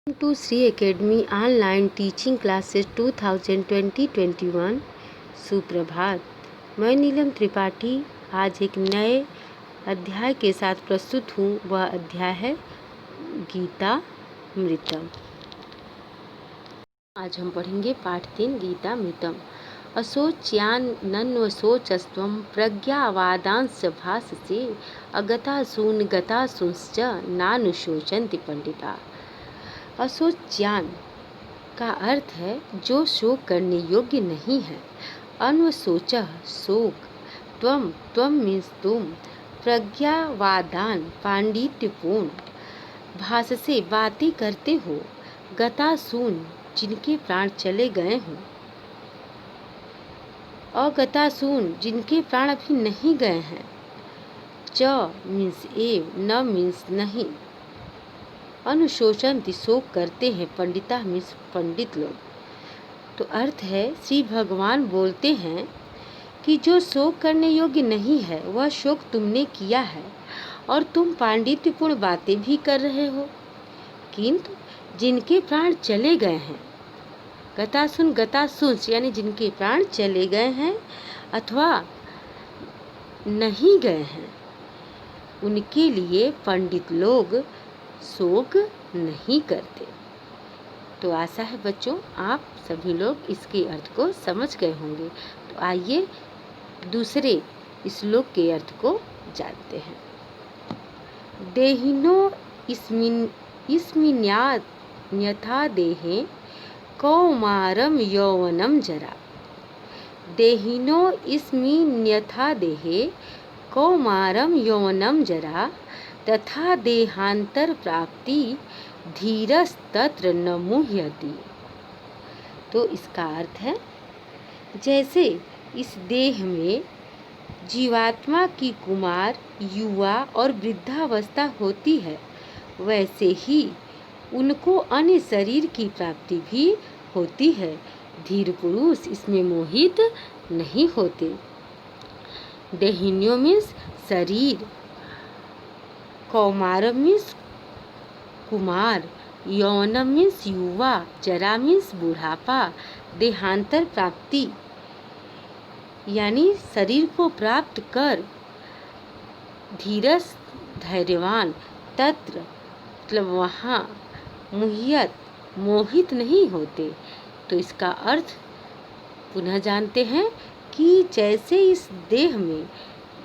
To Shri academy online teaching classes 2020-21। सुप्रभात। मैं नीलम त्रिपाठी आज एक नए अध्याय के साथ प्रस्तुत हूँ। वह अध्याय है गीतामृतम। आज हम पढ़ेंगे पाठ 3 गीतामृतम। अशोच्यानन्वशोचस्त्वं प्रज्ञावादांश्च भाससे अगतासून गतासूंश्च नानुशोचन्ति पंडिता। अशोच्यान का अर्थ है जो शोक करने योग्य नहीं है। अन्वशोचः शोक, त्वम मीन्स तुम, प्रज्ञावादान पांडित्यपूर्ण, भाससे बातें करते हो, गतासून जिनके प्राण चले गए हों, अगतासून जिनके प्राण अभी नहीं गए हैं, च मीन्स एव, न मीन्स नहीं, अनुशोचन्ति शोक करते हैं, पंडिता मीन्स पंडित लोग। तो अर्थ है श्री भगवान बोलते हैं कि जो शोक करने योग्य नहीं है वह शोक तुमने किया है और तुम पांडित्यपूर्ण बातें भी कर रहे हो, किंतु जिनके प्राण चले गए हैं, गतासून यानी जिनके प्राण चले गए हैं अथवा नहीं गए हैं, उनके लिए पंडित लोग शोक नहीं करते। तो आशा है बच्चों आप सभी लोग इसके अर्थ को समझ गए होंगे। तो आइए दूसरे श्लोक के अर्थ को जानते हैं। देहिनो इस्मिन्यथा देहे कौमारम यौवनम जरा। देहिनो इस्मिन्यथा देहे कौमारम यौवनम जरा तथा देहांतर प्राप्ति धीरस्तत्र न मुह्यति। तो इसका अर्थ है जैसे इस देह में जीवात्मा की कुमार, युवा और वृद्धावस्था होती है, वैसे ही उनको अन्य शरीर की प्राप्ति भी होती है। धीर पुरुष इसमें मोहित नहीं होते। देहिन्यो मीन्स शरीर, कौमारम मीन्स कुमार, यौवनम मीन्स युवा, जरा मीन्स बुढ़ापा, देहांतर प्राप्ति यानी शरीर को प्राप्त कर, धीरस धैर्यवान, तत्र मतलब वहाँ, मुह्यत मोहित नहीं होते। तो इसका अर्थ पुनः जानते हैं कि जैसे इस देह में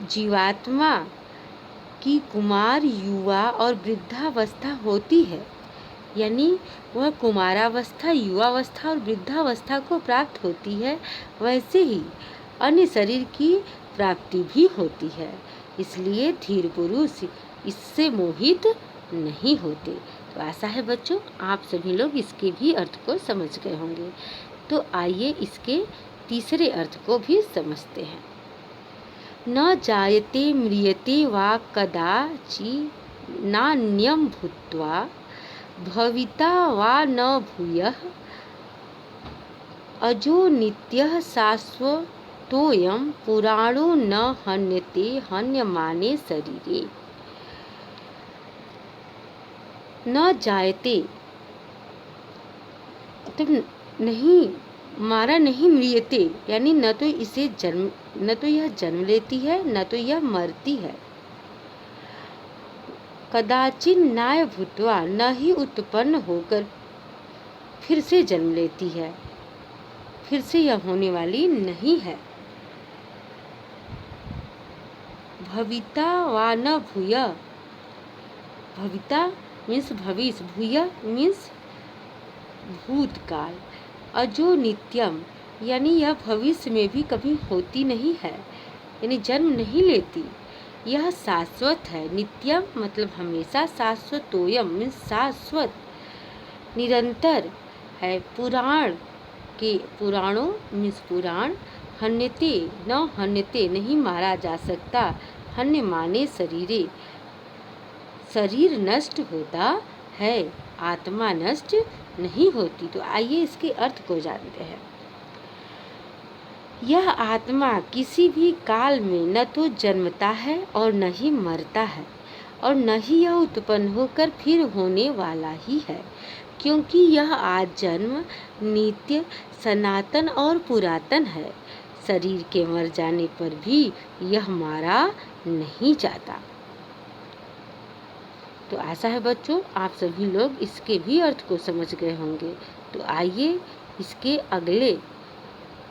जीवात्मा की कुमार, युवा और वृद्धावस्था होती है, यानी वह कुमारावस्था, युवावस्था और वृद्धावस्था को प्राप्त होती है, वैसे ही अन्य शरीर की प्राप्ति भी होती है। इसलिए धीर पुरुष इससे मोहित नहीं होते। तो आशा है बच्चों आप सभी लोग इसके भी अर्थ को समझ गए होंगे। तो आइए इसके तीसरे अर्थ को भी समझते हैं। न जायते म्रियते वा कदाचि नान्यं भूत्वा भविता वा न भूयः अजो नित्यः शाश्वतोऽयं पुराणो न हन्यते हन्यमाने शरीरे। न जायते तो नहीं, मारा नहीं, म्रियते यानी न तो यह जन्म लेती है, न तो यह मरती है। कदाचित नाय भूत्वा, न ही उत्पन्न होकर फिर से जन्म लेती है, फिर से यह होने वाली नहीं है। भविता वा न भूय, भविता मीन्स भविष्य, भूय मीन्स भूतकाल, अजो नित्यम यानी यह भविष्य में भी कभी होती नहीं है, यानी जन्म नहीं लेती, यह शाश्वत है। नित्यम मतलब हमेशा, शाश्वतोयम मीन्स शाश्वत, निरंतर है। पुराणों मीन्स पुराण, हन्यते न हन्यते नहीं मारा जा सकता, हन्य माने शरीरे शरीर नष्ट होता है, आत्मा नष्ट नहीं होती। तो आइए इसके अर्थ को जानते हैं। यह आत्मा किसी भी काल में न तो जन्मता है और न ही मरता है और न ही यह उत्पन्न होकर फिर होने वाला ही है, क्योंकि यह आज जन्म नित्य सनातन और पुरातन है। शरीर के मर जाने पर भी यह मारा नहीं जाता। तो आशा है बच्चों आप सभी लोग इसके भी अर्थ को समझ गए होंगे। तो आइए इसके अगले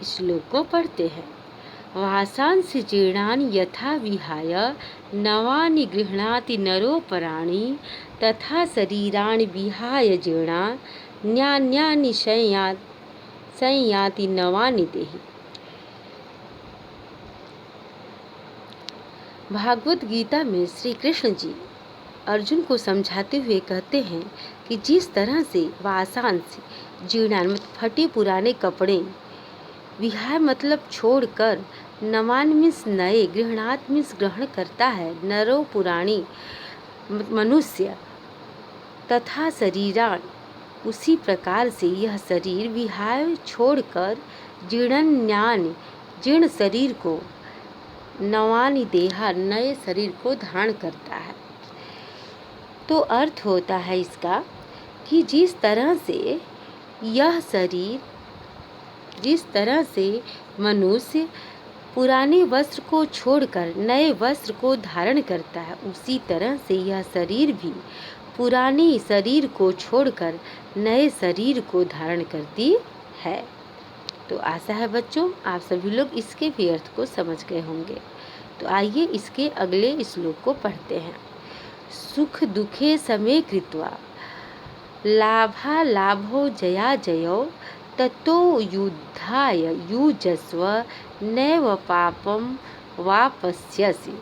श्लोक को पढ़ते हैं। वासांसि जीर्णानि यथा विहाय नवानि गृह्णाति नरो पराणि तथा शरीराणि विहाय जीर्णान्यान्यानि संयाति नवानि देहि। भागवत गीता में श्री कृष्ण जी अर्जुन को समझाते हुए कहते हैं कि जिस तरह से वासांस जीर्णान फटे पुराने कपड़े, विहाय मतलब छोड़कर, नवान मिस नए, गृहणात मिस ग्रहण करता है, नरो पुराणी मनुष्य, तथा शरीरान उसी प्रकार से यह शरीर विहाय छोड़कर जीर्णन्यान जीर्ण शरीर को, नवानि देहा नए शरीर को धारण करता है। तो अर्थ होता है इसका कि जिस तरह से यह शरीर, जिस तरह से मनुष्य पुराने वस्त्र को छोड़कर नए वस्त्र को धारण करता है, उसी तरह से यह शरीर भी पुराने शरीर को छोड़कर नए शरीर को धारण करती है। तो आशा है बच्चों आप सभी लोग इसके भी अर्थ को समझ गए होंगे। तो आइए इसके अगले श्लोक को पढ़ते हैं। सुख दुखे समे कृत्वा लाभा लाभो जया जयो ततो युद्धाय युजस्व नैव पापम वापस्यसि।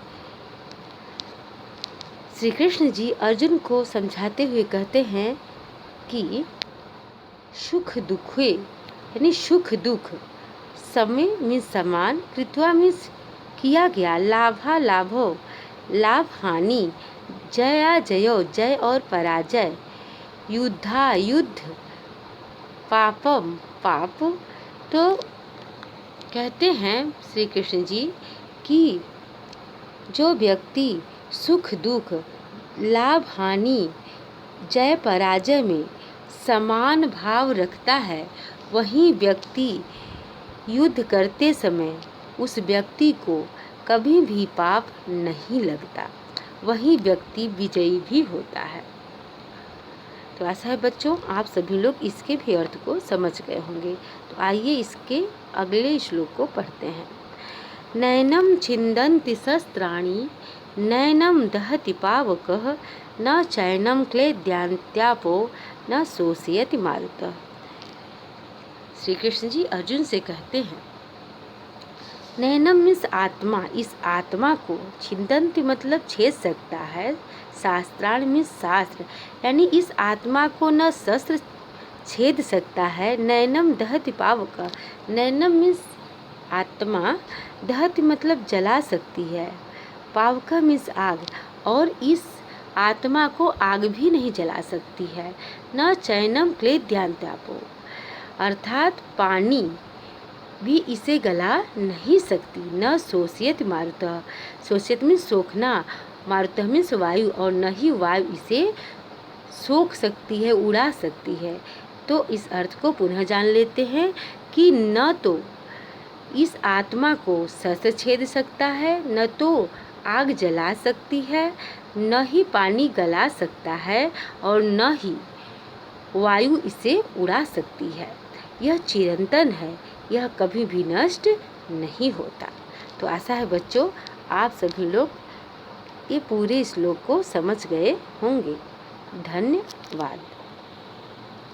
श्री कृष्ण जी अर्जुन को समझाते हुए कहते हैं कि सुख दुखे यानी सुख दुख, समय में समान, कृत्वा में किया गया, लाभा लाभो लाभ हानि, जया जयो जय और पराजय, युद्धा युद्ध, पापम पाप। तो कहते हैं श्री कृष्ण जी कि जो व्यक्ति सुख दुख, लाभ हानि, जय पराजय में समान भाव रखता है, वही व्यक्ति युद्ध करते समय उस व्यक्ति को कभी भी पाप नहीं लगता, वही व्यक्ति विजयी भी होता है। तो आशा है बच्चों आप सभी लोग इसके भी अर्थ को समझ गए होंगे। तो आइए इसके अगले श्लोक को पढ़ते हैं। नैनम छिन्दन्ति शस्त्राणि नैनम दहति पावकः न चैनम क्लेद्यान्त्यापो न शोषयति मारुतः। श्री कृष्ण जी अर्जुन से कहते हैं नैनम इस आत्मा, इस आत्मा को, छिन्दन्ति मतलब छेद सकता है, शास्त्राण में शास्त्र, यानी इस आत्मा को न शस्त्र छेद सकता है, नैनम दहति पावक, नैनम मीन्स आत्मा, दहति मतलब जला सकती है, पावक मीन्स आग, और इस आत्मा को आग भी नहीं जला सकती है। न चैनम क्लेद्यान्त्यापो अर्थात पानी भी इसे गला नहीं सकती, न शोषयति मारुतः, शोषयति मीन्स सोखना, मारुतः मीन्स वायु, और न ही वायु इसे सोख सकती है, उड़ा सकती है। तो इस अर्थ को पुनः जान लेते हैं कि न तो इस आत्मा को शस्त्र छेद सकता है, न तो आग जला सकती है, न ही पानी गला सकता है, और न ही वायु इसे उड़ा सकती है। यह चिरंतन है, यह कभी भी नष्ट नहीं होता। तो आशा है बच्चों आप सभी लोग ये पूरे श्लोक को समझ गए होंगे। धन्यवाद।